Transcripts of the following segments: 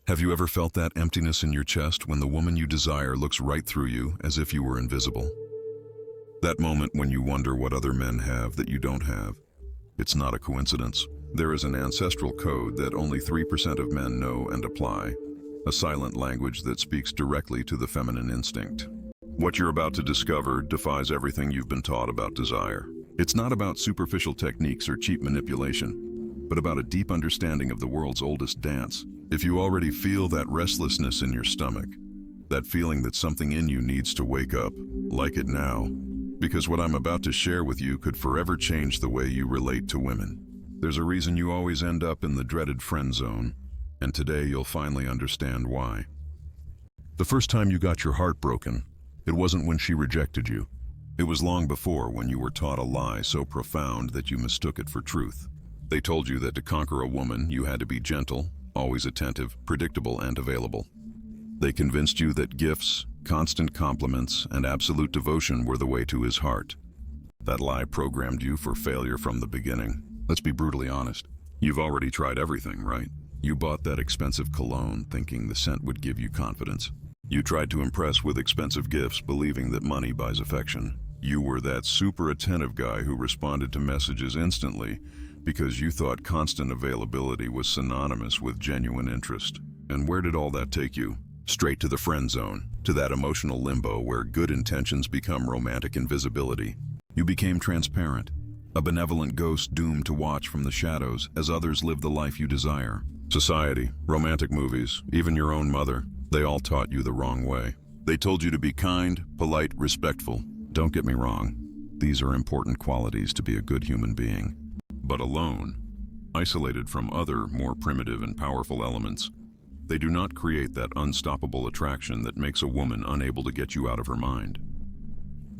Have you ever felt that emptiness in your chest when the woman you desire looks right through you as if you were invisible? That moment when you wonder what other men have that you don't have. It's not a coincidence. There is an ancestral code that only 3% of men know and apply, a silent language that speaks directly to the feminine instinct. What you're about to discover defies everything you've been taught about desire. It's not about superficial techniques or cheap manipulation, but about a deep understanding of the world's oldest dance. If you already feel that restlessness in your stomach, that feeling that something in you needs to wake up, like it now, because what I'm about to share with you could forever change the way you relate to women. There's a reason you always end up in the dreaded friend zone, and today you'll finally understand why. The first time you got your heart broken, it wasn't when she rejected you. It was long before, when you were taught a lie so profound that you mistook it for truth. They told you that to conquer a woman, you had to be gentle, always attentive, predictable, and available. They convinced you that gifts, constant compliments, and absolute devotion were the way to his heart. That lie programmed you for failure from the beginning. Let's be brutally honest. You've already tried everything, right? You bought that expensive cologne thinking the scent would give you confidence. You tried to impress with expensive gifts, believing that money buys affection. You were that super attentive guy who responded to messages instantly because you thought constant availability was synonymous with genuine interest. And where did all that take you? Straight to the friend zone, to that emotional limbo where good intentions become romantic invisibility. You became transparent, a benevolent ghost doomed to watch from the shadows as others live the life you desire. Society, romantic movies, even your own mother, they all taught you the wrong way. They told you to be kind, polite, respectful. Don't get me wrong, these are important qualities to be a good human being. But alone, isolated from other, more primitive and powerful elements, they do not create that unstoppable attraction that makes a woman unable to get you out of her mind.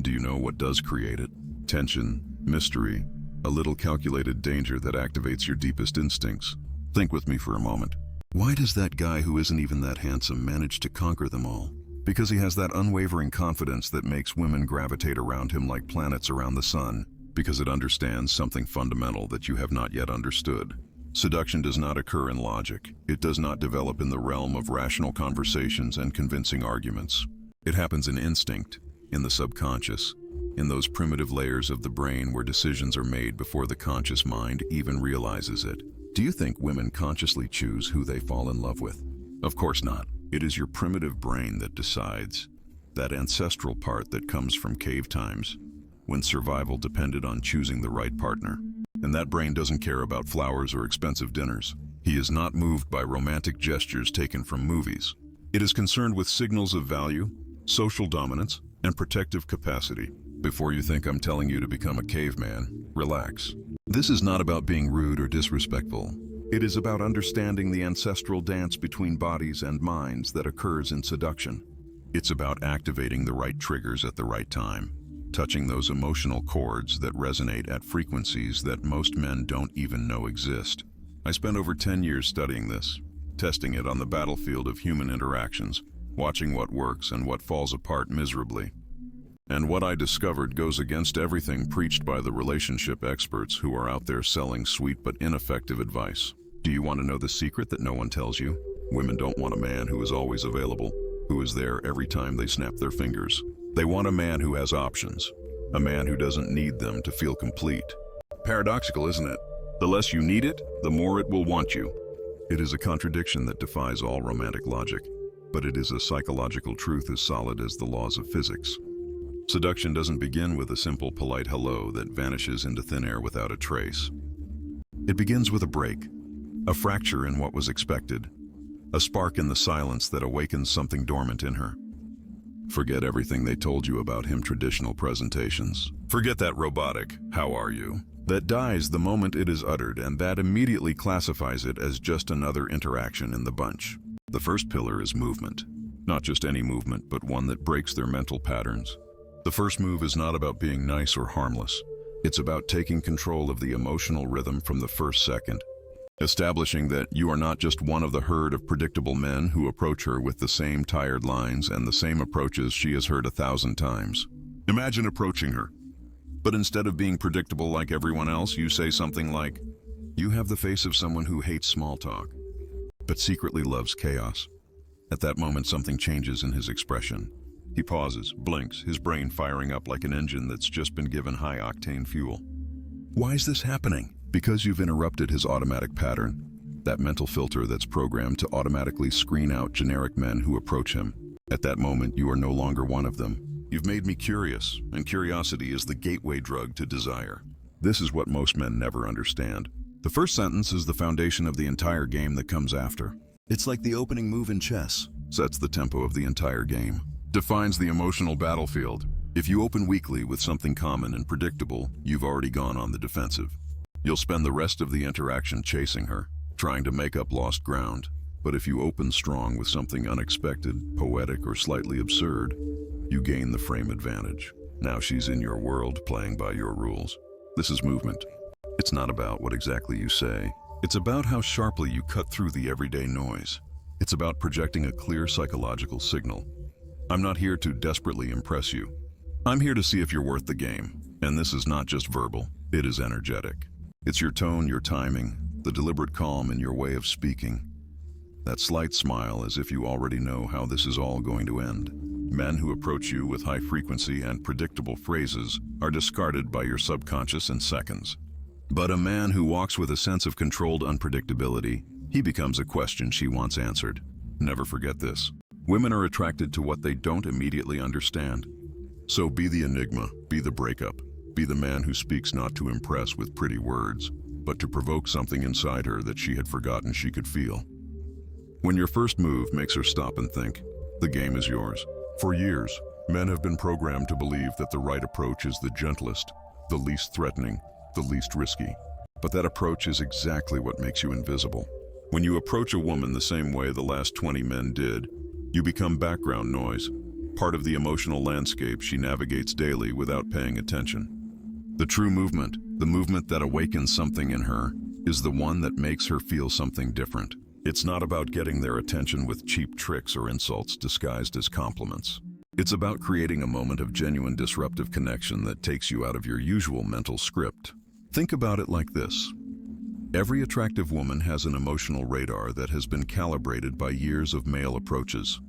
Do you know what does create it? Tension, mystery, a little calculated danger that activates your deepest instincts. Think with me for a moment. Why does that guy who isn't even that handsome manage to conquer them all? Because he has that unwavering confidence that makes women gravitate around him like planets around the sun. Because it understands something fundamental that you have not yet understood. Seduction does not occur in logic. It does not develop in the realm of rational conversations and convincing arguments. It happens in instinct, in the subconscious, in those primitive layers of the brain where decisions are made before the conscious mind even realizes it. Do you think women consciously choose who they fall in love with? Of course not. It is your primitive brain that decides, that ancestral part that comes from cave times, when survival depended on choosing the right partner. And that brain doesn't care about flowers or expensive dinners. He is not moved by romantic gestures taken from movies. It is concerned with signals of value, social dominance, and protective capacity. Before you think I'm telling you to become a caveman, relax. This is not about being rude or disrespectful. It is about understanding the ancestral dance between bodies and minds that occurs in seduction. It's about activating the right triggers at the right time, touching those emotional chords that resonate at frequencies that most men don't even know exist. I spent over 10 years studying this, testing it on the battlefield of human interactions, watching what works and what falls apart miserably. And what I discovered goes against everything preached by the relationship experts who are out there selling sweet but ineffective advice. Do you want to know the secret that no one tells you? Women don't want a man who is always available, who is there every time they snap their fingers. They want a man who has options, a man who doesn't need them to feel complete. Paradoxical, isn't it? The less you need it, the more it will want you. It is a contradiction that defies all romantic logic, but it is a psychological truth as solid as the laws of physics. Seduction doesn't begin with a simple, polite hello that vanishes into thin air without a trace. It begins with a break, a fracture in what was expected, a spark in the silence that awakens something dormant in her. Forget everything they told you about him traditional presentations. Forget that robotic, "How are you?" that dies the moment it is uttered, and that immediately classifies it as just another interaction in the bunch. The first pillar is movement. Not just any movement, but one that breaks their mental patterns. The first move is not about being nice or harmless. It's about taking control of the emotional rhythm from the first second. Establishing that you are not just one of the herd of predictable men who approach her with the same tired lines and the same approaches she has heard 1,000 times. Imagine approaching her, but instead of being predictable like everyone else, you say something like, "You have the face of someone who hates small talk." but secretly loves chaos. At that moment, something changes in his expression. He pauses, blinks, his brain firing up like an engine that's just been given high-octane fuel. Why is this happening? Because you've interrupted his automatic pattern, that mental filter that's programmed to automatically screen out generic men who approach him. At that moment, you are no longer one of them. You've made me curious, and curiosity is the gateway drug to desire. This is what most men never understand. The first sentence is the foundation of the entire game that comes after. It's like the opening move in chess, sets the tempo of the entire game, defines the emotional battlefield. If you open weakly with something common and predictable, you've already gone on the defensive. You'll spend the rest of the interaction chasing her, trying to make up lost ground. But if you open strong with something unexpected, poetic, or slightly absurd, you gain the frame advantage. Now she's in your world, playing by your rules. This is movement. It's not about what exactly you say. It's about how sharply you cut through the everyday noise. It's about projecting a clear psychological signal. I'm not here to desperately impress you. I'm here to see if you're worth the game. And this is not just verbal, it is energetic. It's your tone, your timing, the deliberate calm in your way of speaking. That slight smile as if you already know how this is all going to end. Men who approach you with high frequency and predictable phrases are discarded by your subconscious in seconds. But a man who walks with a sense of controlled unpredictability, he becomes a question she wants answered. Never forget this. Women are attracted to what they don't immediately understand. So be the enigma, be the breakup, be the man who speaks not to impress with pretty words, but to provoke something inside her that she had forgotten she could feel. When your first move makes her stop and think, the game is yours. For years, men have been programmed to believe that the right approach is the gentlest, the least threatening, the least risky. But that approach is exactly what makes you invisible. When you approach a woman the same way the last 20 men did, you become background noise, part of the emotional landscape she navigates daily without paying attention. The true movement, the movement that awakens something in her, is the one that makes her feel something different. It's not about getting their attention with cheap tricks or insults disguised as compliments. It's about creating a moment of genuine disruptive connection that takes you out of your usual mental script. Think about it like this. Every attractive woman has an emotional radar that has been calibrated by years of male approaches.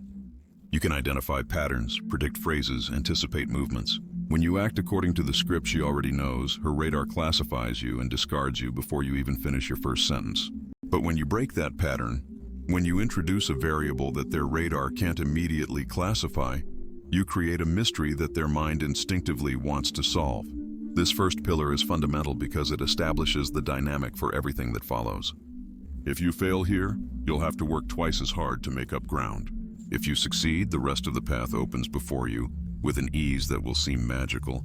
You can identify patterns, predict phrases, anticipate movements. When you act according to the script she already knows, her radar classifies you and discards you before you even finish your first sentence. But when you break that pattern, when you introduce a variable that their radar can't immediately classify, you create a mystery that their mind instinctively wants to solve. This first pillar is fundamental because it establishes the dynamic for everything that follows. If you fail here, you'll have to work twice as hard to make up ground. If you succeed, the rest of the path opens before you with an ease that will seem magical.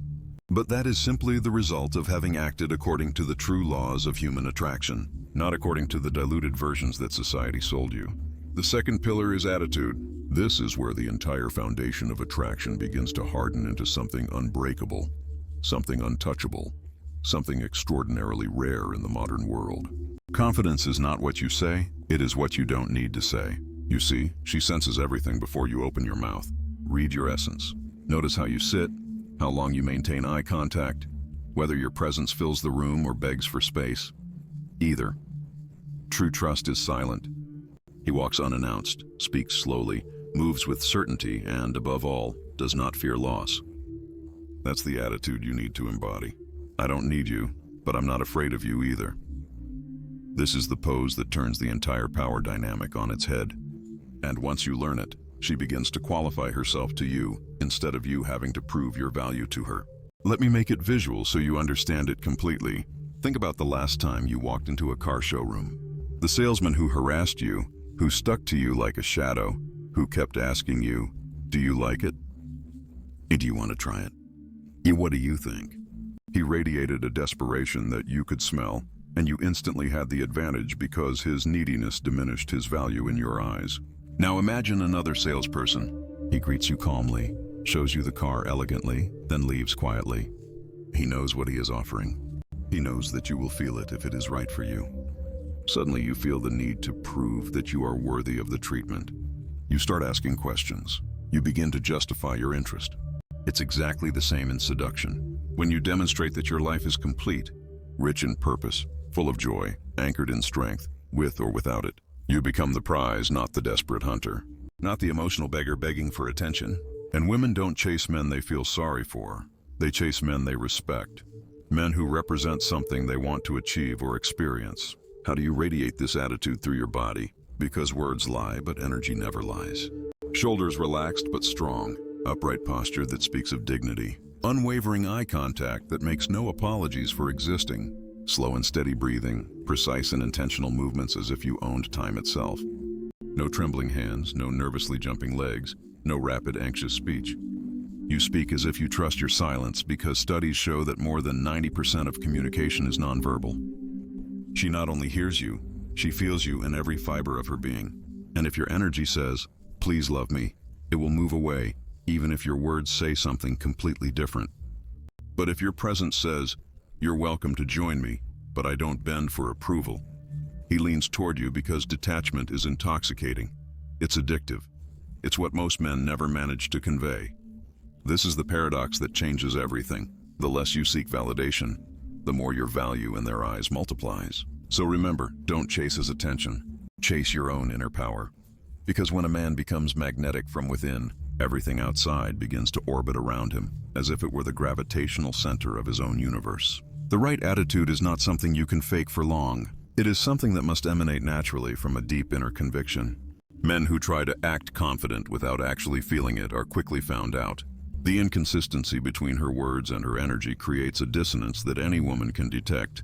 But that is simply the result of having acted according to the true laws of human attraction, not according to the diluted versions that society sold you. The second pillar is attitude. This is where the entire foundation of attraction begins to harden into something unbreakable, something untouchable, something extraordinarily rare in the modern world. Confidence is not what you say, it is what you don't need to say. You see, she senses everything before you open your mouth. Read your essence. Notice how you sit, how long you maintain eye contact, whether your presence fills the room or begs for space. Either. True trust is silent. He walks unannounced, speaks slowly, moves with certainty, and, above all, does not fear loss. That's the attitude you need to embody. I don't need you, but I'm not afraid of you either. This is the pose that turns the entire power dynamic on its head. And once you learn it, she begins to qualify herself to you, instead of you having to prove your value to her. Let me make it visual so you understand it completely. Think about the last time you walked into a car showroom. The salesman who harassed you, who stuck to you like a shadow, who kept asking you, do you like it? Do you want to try it? What do you think? He radiated a desperation that you could smell, and you instantly had the advantage because his neediness diminished his value in your eyes. Now imagine another salesperson. He greets you calmly, shows you the car elegantly, then leaves quietly. He knows what he is offering. He knows that you will feel it if it is right for you. Suddenly you feel the need to prove that you are worthy of the treatment. You start asking questions. You begin to justify your interest. It's exactly the same in seduction. When you demonstrate that your life is complete, rich in purpose, full of joy, anchored in strength, with or without it, You become the prize, not the desperate hunter. Not the emotional beggar begging for attention. And women don't chase men they feel sorry for. They chase men they respect. Men who represent something they want to achieve or experience. How do you radiate this attitude through your body? Because words lie, but energy never lies. Shoulders relaxed but strong. Upright posture that speaks of dignity. Unwavering eye contact that makes no apologies for existing. Slow and steady breathing. Precise and intentional movements as if you owned time itself. No trembling hands, no nervously jumping legs, no rapid, anxious speech. You speak as if you trust your silence because studies show that more than 90% of communication is nonverbal. She not only hears you, she feels you in every fiber of her being. And if your energy says, "Please love me," it will move away, even if your words say something completely different. But if your presence says, "You're welcome to join me, but I don't bend for approval," he leans toward you because detachment is intoxicating. It's addictive. It's what most men never manage to convey. This is the paradox that changes everything. The less you seek validation, the more your value in their eyes multiplies. So remember, don't chase his attention. Chase your own inner power. Because when a man becomes magnetic from within, everything outside begins to orbit around him, as if it were the gravitational center of his own universe. The right attitude is not something you can fake for long. It is something that must emanate naturally from a deep inner conviction. Men who try to act confident without actually feeling it are quickly found out. The inconsistency between her words and her energy creates a dissonance that any woman can detect,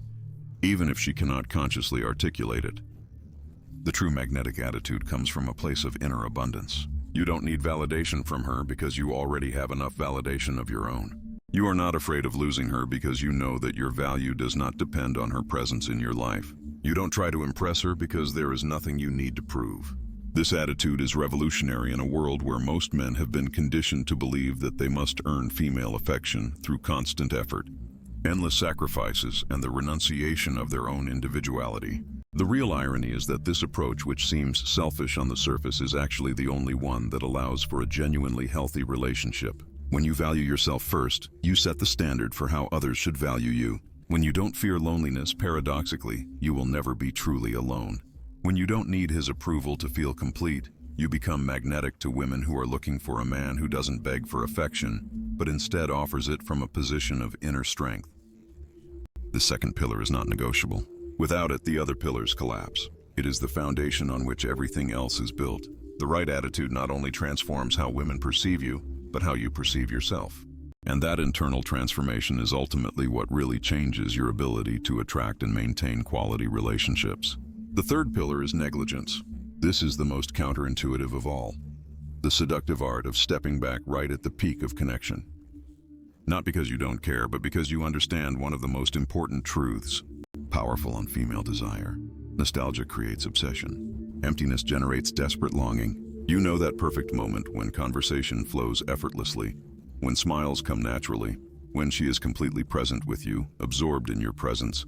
even if she cannot consciously articulate it. The true magnetic attitude comes from a place of inner abundance. You don't need validation from her because you already have enough validation of your own. You are not afraid of losing her because you know that your value does not depend on her presence in your life. You don't try to impress her because there is nothing you need to prove. This attitude is revolutionary in a world where most men have been conditioned to believe that they must earn female affection through constant effort, endless sacrifices, and the renunciation of their own individuality. The real irony is that this approach, which seems selfish on the surface, is actually the only one that allows for a genuinely healthy relationship. When you value yourself first, you set the standard for how others should value you. When you don't fear loneliness, paradoxically, you will never be truly alone. When you don't need his approval to feel complete, you become magnetic to women who are looking for a man who doesn't beg for affection, but instead offers it from a position of inner strength. The second pillar is not negotiable. Without it, the other pillars collapse. It is the foundation on which everything else is built. The right attitude not only transforms how women perceive you, but how you perceive yourself. And that internal transformation is ultimately what really changes your ability to attract and maintain quality relationships. The third pillar is negligence. This is the most counterintuitive of all. The seductive art of stepping back right at the peak of connection. Not because you don't care, but because you understand one of the most important truths. Powerful on female desire. Nostalgia creates obsession. Emptiness generates desperate longing. You know that perfect moment when conversation flows effortlessly, when smiles come naturally, when she is completely present with you, absorbed in your presence,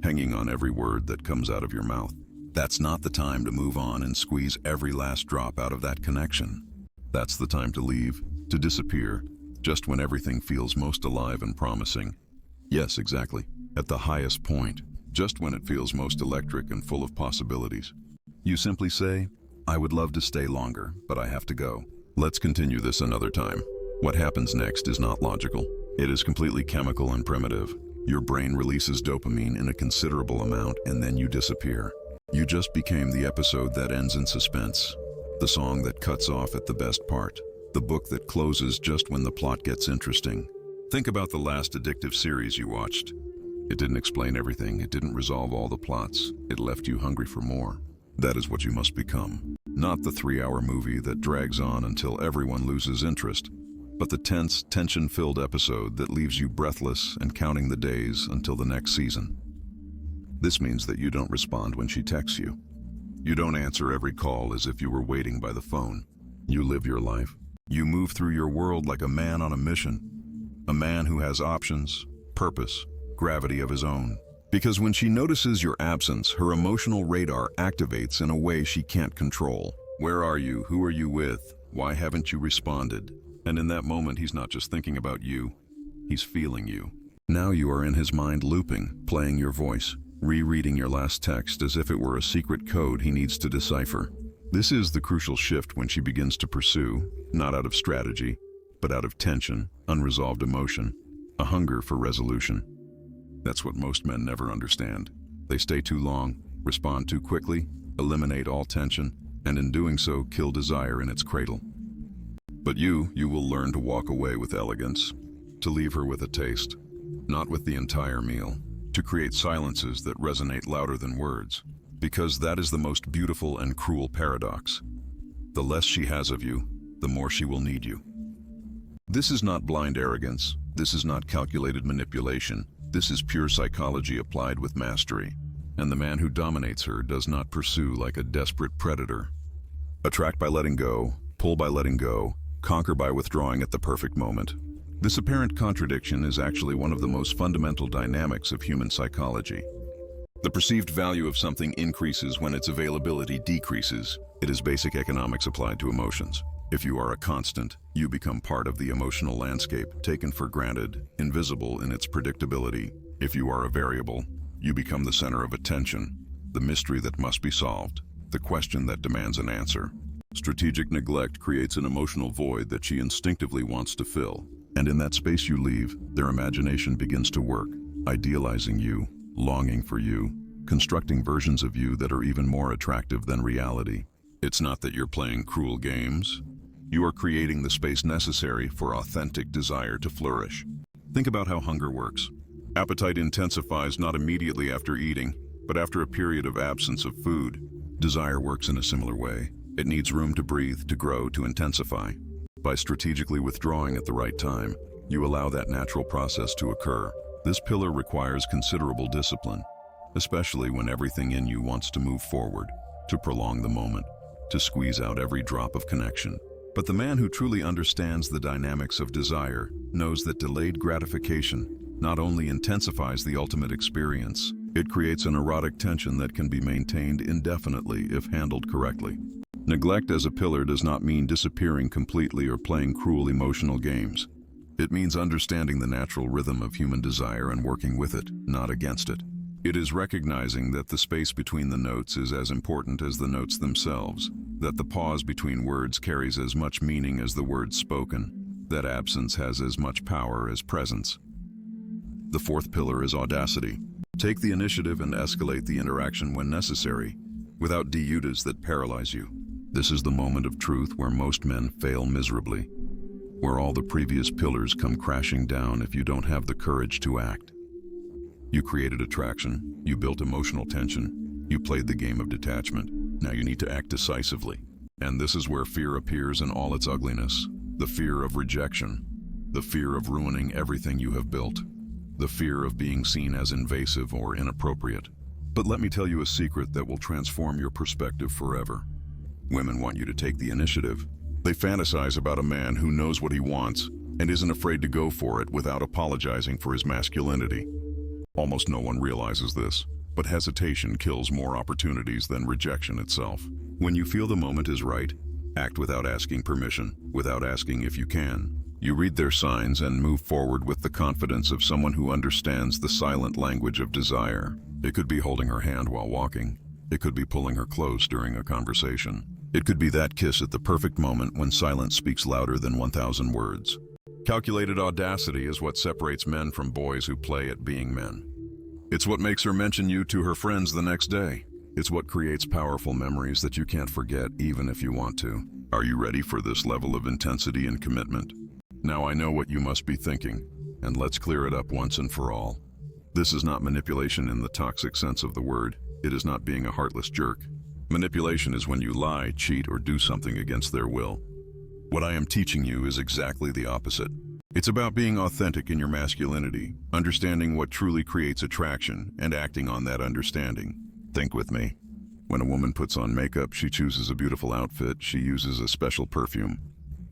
hanging on every word that comes out of your mouth. That's not the time to move on and squeeze every last drop out of that connection. That's the time to leave, to disappear, just when everything feels most alive and promising. Yes, exactly, at the highest point, just when it feels most electric and full of possibilities. You simply say, "I would love to stay longer, but I have to go. Let's continue this another time." What happens next is not logical. It is completely chemical and primitive. Your brain releases dopamine in a considerable amount, and then you disappear. You just became the episode that ends in suspense, the song that cuts off at the best part, the book that closes just when the plot gets interesting. Think about the last addictive series you watched. It didn't explain everything, it didn't resolve all the plots, it left you hungry for more. That is what you must become. Not the 3-hour movie that drags on until everyone loses interest, but the tense, tension-filled episode that leaves you breathless and counting the days until the next season. This means that you don't respond when she texts you. You don't answer every call as if you were waiting by the phone. You live your life. You move through your world like a man on a mission. A man who has options, purpose, gravity of his own. Because when she notices your absence, her emotional radar activates in a way she can't control. Where are you? Who are you with? Why haven't you responded? And in that moment, he's not just thinking about you, he's feeling you. Now you are in his mind looping, playing your voice, rereading your last text as if it were a secret code he needs to decipher. This is the crucial shift when she begins to pursue, not out of strategy, but out of tension, unresolved emotion, a hunger for resolution. That's what most men never understand. They stay too long, respond too quickly, eliminate all tension, and in doing so, kill desire in its cradle. But you will learn to walk away with elegance, to leave her with a taste, not with the entire meal, to create silences that resonate louder than words, because that is the most beautiful and cruel paradox. The less she has of you, the more she will need you. This is not blind arrogance. This is not calculated manipulation. This is pure psychology applied with mastery. And the man who dominates her does not pursue like a desperate predator. Attract by letting go, pull by letting go, conquer by withdrawing at the perfect moment. This apparent contradiction is actually one of the most fundamental dynamics of human psychology. The perceived value of something increases when its availability decreases. It is basic economics applied to emotions. If you are a constant, you become part of the emotional landscape, taken for granted, invisible in its predictability. If you are a variable, you become the center of attention, the mystery that must be solved, the question that demands an answer. Strategic neglect creates an emotional void that she instinctively wants to fill. And in that space you leave, their imagination begins to work, idealizing you, longing for you, constructing versions of you that are even more attractive than reality. It's not that you're playing cruel games. You are creating the space necessary for authentic desire to flourish. Think about how hunger works. Appetite intensifies not immediately after eating, but after a period of absence of food. Desire works in a similar way. It needs room to breathe, to grow, to intensify. By strategically withdrawing at the right time, you allow that natural process to occur. This pillar requires considerable discipline, especially when everything in you wants to move forward, to prolong the moment, to squeeze out every drop of connection. But the man who truly understands the dynamics of desire knows that delayed gratification not only intensifies the ultimate experience, it creates an erotic tension that can be maintained indefinitely if handled correctly. Neglect as a pillar does not mean disappearing completely or playing cruel emotional games. It means understanding the natural rhythm of human desire and working with it, not against it. It is recognizing that the space between the notes is as important as the notes themselves, that the pause between words carries as much meaning as the words spoken, that absence has as much power as presence. The fourth pillar is audacity. Take the initiative and escalate the interaction when necessary, without deudas that paralyze you. This is the moment of truth where most men fail miserably, where all the previous pillars come crashing down if you don't have the courage to act. You created attraction, you built emotional tension, you played the game of detachment. Now you need to act decisively. And this is where fear appears in all its ugliness. The fear of rejection, the fear of ruining everything you have built, the fear of being seen as invasive or inappropriate. But let me tell you a secret that will transform your perspective forever. Women want you to take the initiative. They fantasize about a man who knows what he wants and isn't afraid to go for it without apologizing for his masculinity. Almost no one realizes this, but hesitation kills more opportunities than rejection itself. When you feel the moment is right, act without asking permission, without asking if you can. You read their signs and move forward with the confidence of someone who understands the silent language of desire. It could be holding her hand while walking. It could be pulling her close during a conversation. It could be that kiss at the perfect moment when silence speaks louder than 1,000 words. Calculated audacity is what separates men from boys who play at being men. It's what makes her mention you to her friends the next day. It's what creates powerful memories that you can't forget even if you want to. Are you ready for this level of intensity and commitment? Now I know what you must be thinking, and let's clear it up once and for all. This is not manipulation in the toxic sense of the word. It is not being a heartless jerk. Manipulation is when you lie, cheat, or do something against their will. What I am teaching you is exactly the opposite. It's about being authentic in your masculinity, understanding what truly creates attraction, and acting on that understanding. Think with me. When a woman puts on makeup, she chooses a beautiful outfit, she uses a special perfume.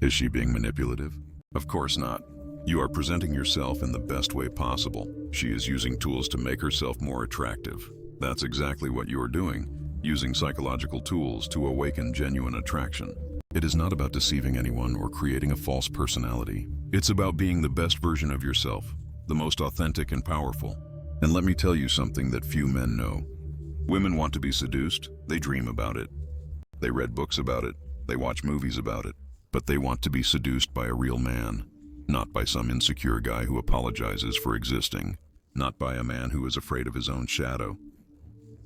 Is she being manipulative? Of course not. You are presenting yourself in the best way possible. She is using tools to make herself more attractive. That's exactly what you are doing, using psychological tools to awaken genuine attraction. It is not about deceiving anyone or creating a false personality. It's about being the best version of yourself, the most authentic and powerful. And let me tell you something that few men know. Women want to be seduced, they dream about it. They read books about it, they watch movies about it, but they want to be seduced by a real man, not by some insecure guy who apologizes for existing, not by a man who is afraid of his own shadow.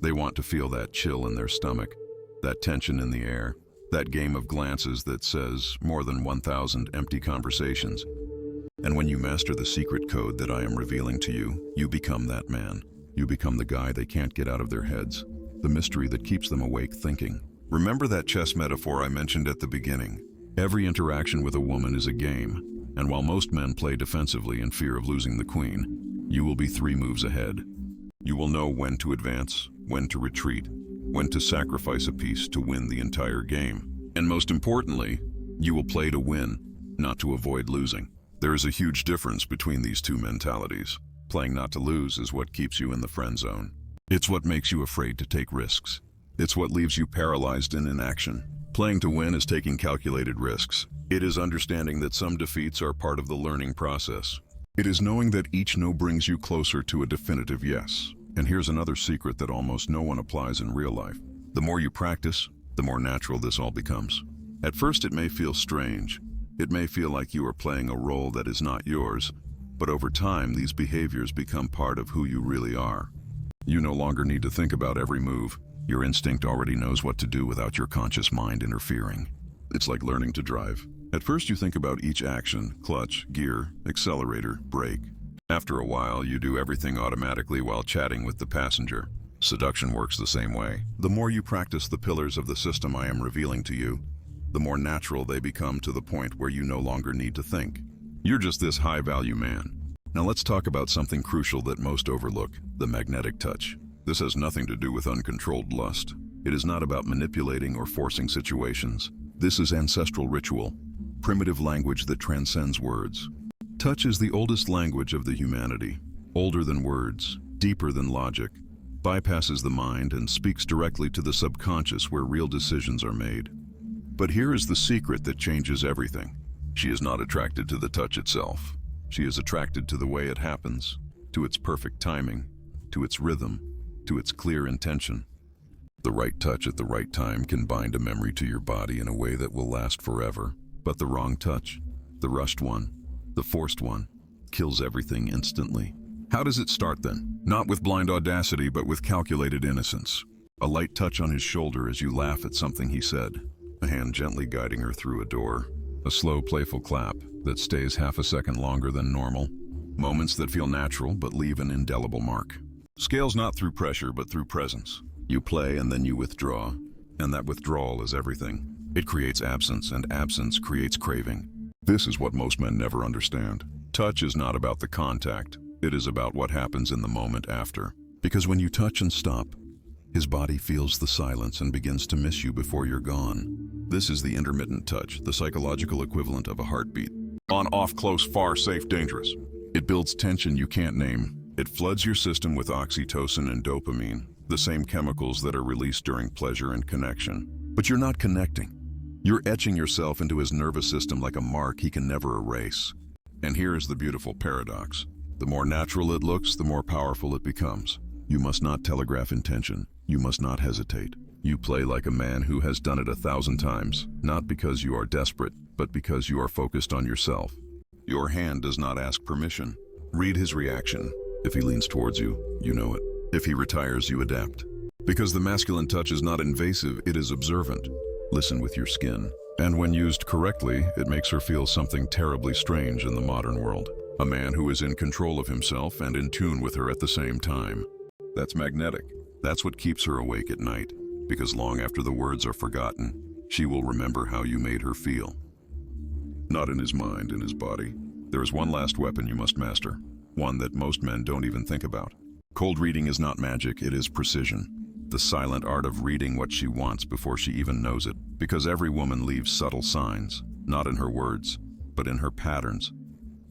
They want to feel that chill in their stomach, that tension in the air, that game of glances that says more than 1,000 empty conversations. And when you master the secret code that I am revealing to you, you become that man. You become the guy they can't get out of their heads, the mystery that keeps them awake thinking. Remember that chess metaphor I mentioned at the beginning? Every interaction with a woman is a game, and while most men play defensively in fear of losing the queen, you will be 3 moves ahead. You will know when to advance, when to retreat, when to sacrifice a piece to win the entire game. And most importantly, you will play to win, not to avoid losing. There is a huge difference between these two mentalities. Playing not to lose is what keeps you in the friend zone. It's what makes you afraid to take risks. It's what leaves you paralyzed in inaction. Playing to win is taking calculated risks. It is understanding that some defeats are part of the learning process. It is knowing that each no brings you closer to a definitive yes. And here's another secret that almost no one applies in real life. The more you practice, the more natural this all becomes. At first it may feel strange. It may feel like you are playing a role that is not yours, but over time these behaviors become part of who you really are. You no longer need to think about every move. Your instinct already knows what to do without your conscious mind interfering. It's like learning to drive. At first you think about each action, clutch, gear, accelerator, brake. After a while, you do everything automatically while chatting with the passenger. Seduction works the same way. The more you practice the pillars of the system I am revealing to you, the more natural they become to the point where you no longer need to think. You're just this high-value man. Now let's talk about something crucial that most overlook, the magnetic touch. This has nothing to do with uncontrolled lust. It is not about manipulating or forcing situations. This is ancestral ritual, primitive language that transcends words. Touch is the oldest language of the humanity, older than words, deeper than logic, bypasses the mind and speaks directly to the subconscious where real decisions are made. But here is the secret that changes everything. She is not attracted to the touch itself. She is attracted to the way it happens, to its perfect timing, to its rhythm, to its clear intention. The right touch at the right time can bind a memory to your body in a way that will last forever. But the wrong touch, the rushed one, the forced one, kills everything instantly. How does it start then? Not with blind audacity, but with calculated innocence. A light touch on his shoulder as you laugh at something he said. A hand gently guiding her through a door. A slow, playful clap that stays half a second longer than normal. Moments that feel natural but leave an indelible mark. Scales not through pressure, but through presence. You play and then you withdraw, and that withdrawal is everything. It creates absence, and absence creates craving. This is what most men never understand. Touch is not about the contact. It is about what happens in the moment after. Because when you touch and stop, his body feels the silence and begins to miss you before you're gone. This is the intermittent touch, the psychological equivalent of a heartbeat. On, off, close, far, safe, dangerous. It builds tension you can't name. It floods your system with oxytocin and dopamine, the same chemicals that are released during pleasure and connection. But you're not connecting. You're etching yourself into his nervous system like a mark he can never erase. And here is the beautiful paradox. The more natural it looks, the more powerful it becomes. You must not telegraph intention. You must not hesitate. You play like a man who has done it 1,000 times, not because you are desperate, but because you are focused on yourself. Your hand does not ask permission. Read his reaction. If he leans towards you, you know it. If he retires, you adapt. Because the masculine touch is not invasive, it is observant. Listen with your skin. And when used correctly, it makes her feel something terribly strange in the modern world. A man who is in control of himself and in tune with her at the same time. That's magnetic. That's what keeps her awake at night. Because long after the words are forgotten, she will remember how you made her feel. Not in his mind, in his body. There is one last weapon you must master. One that most men don't even think about. Cold reading is not magic, it is precision. The silent art of reading what she wants before she even knows it. Because every woman leaves subtle signs, not in her words, but in her patterns.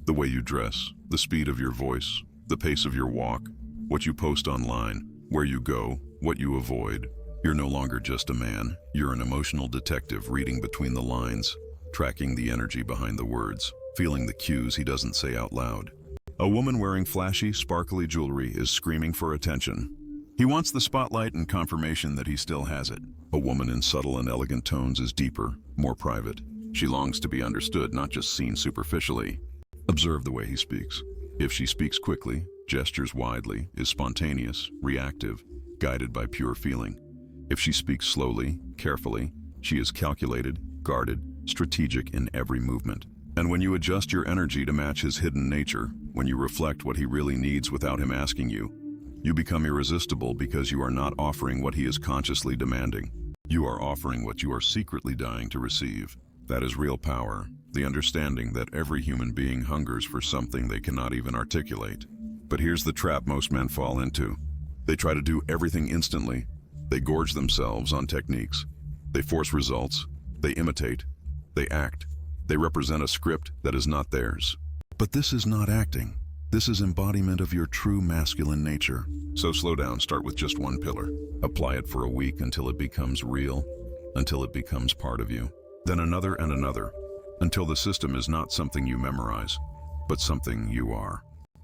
The way you dress, the speed of your voice, the pace of your walk, what you post online, where you go, what you avoid. You're no longer just a man, you're an emotional detective reading between the lines, tracking the energy behind the words, feeling the cues he doesn't say out loud. A woman wearing flashy, sparkly jewelry is screaming for attention. He wants the spotlight and confirmation that he still has it. A woman in subtle and elegant tones is deeper, more private. She longs to be understood, not just seen superficially. Observe the way he speaks. If she speaks quickly, gestures widely, is spontaneous, reactive, guided by pure feeling. If she speaks slowly, carefully, she is calculated, guarded, strategic in every movement. And when you adjust your energy to match his hidden nature, when you reflect what he really needs without him asking you, you become irresistible because you are not offering what he is consciously demanding. You are offering what you are secretly dying to receive. That is real power, the understanding that every human being hungers for something they cannot even articulate. But here's the trap most men fall into. They try to do everything instantly. They gorge themselves on techniques. They force results. They imitate. They act. They represent a script that is not theirs. But this is not acting. This is embodiment of your true masculine nature. So slow down, start with just one pillar. Apply it for a week until it becomes real, until it becomes part of you. Then another and another, until the system is not something you memorize, but something you are.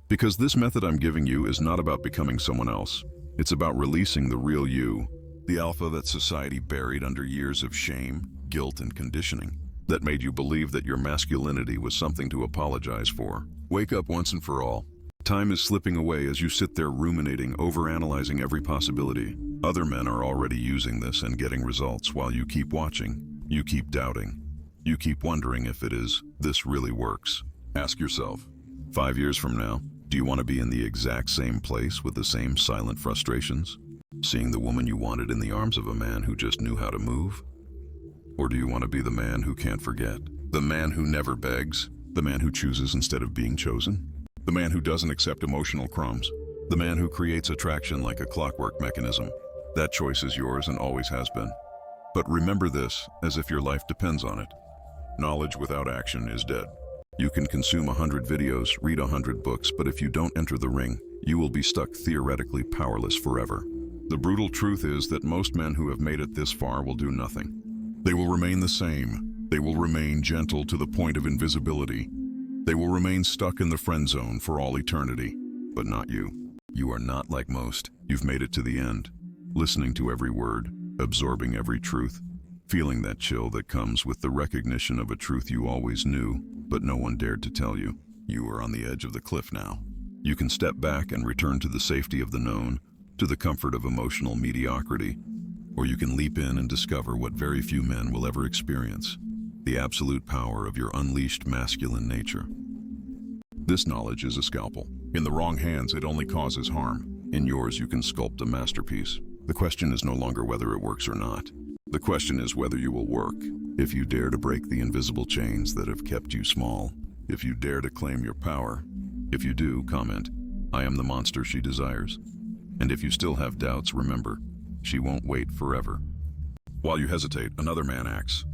Because this method I'm giving you is not about becoming someone else. It's about releasing the real you, the alpha that society buried under years of shame, guilt, and conditioning, that made you believe that your masculinity was something to apologize for. Wake up once and for all. Time is slipping away as you sit there ruminating, overanalyzing every possibility. Other men are already using this and getting results while you keep watching. You keep doubting. You keep wondering if this really works. Ask yourself, 5 years from now, do you want to be in the exact same place with the same silent frustrations? Seeing the woman you wanted in the arms of a man who just knew how to move? Or do you want to be the man who can't forget? The man who never begs? The man who chooses instead of being chosen? The man who doesn't accept emotional crumbs? The man who creates attraction like a clockwork mechanism? That choice is yours and always has been. But remember this, as if your life depends on it. Knowledge without action is dead. You can consume 100 videos, read 100 books, but if you don't enter the ring, you will be stuck theoretically powerless forever. The brutal truth is that most men who have made it this far will do nothing. They will remain the same. They will remain gentle to the point of invisibility. They will remain stuck in the friend zone for all eternity. But not you. You are not like most. You've made it to the end. Listening to every word, absorbing every truth, feeling that chill that comes with the recognition of a truth you always knew, but no one dared to tell you. You are on the edge of the cliff now. You can step back and return to the safety of the known, to the comfort of emotional mediocrity, or you can leap in and discover what very few men will ever experience, the absolute power of your unleashed masculine nature. This knowledge is a scalpel. In the wrong hands, it only causes harm. In yours, you can sculpt a masterpiece. The question is no longer whether it works or not. The question is whether you will work, if you dare to break the invisible chains that have kept you small, if you dare to claim your power. If you do, comment, "I am the monster she desires." And if you still have doubts, remember, she won't wait forever. While you hesitate, another man acts.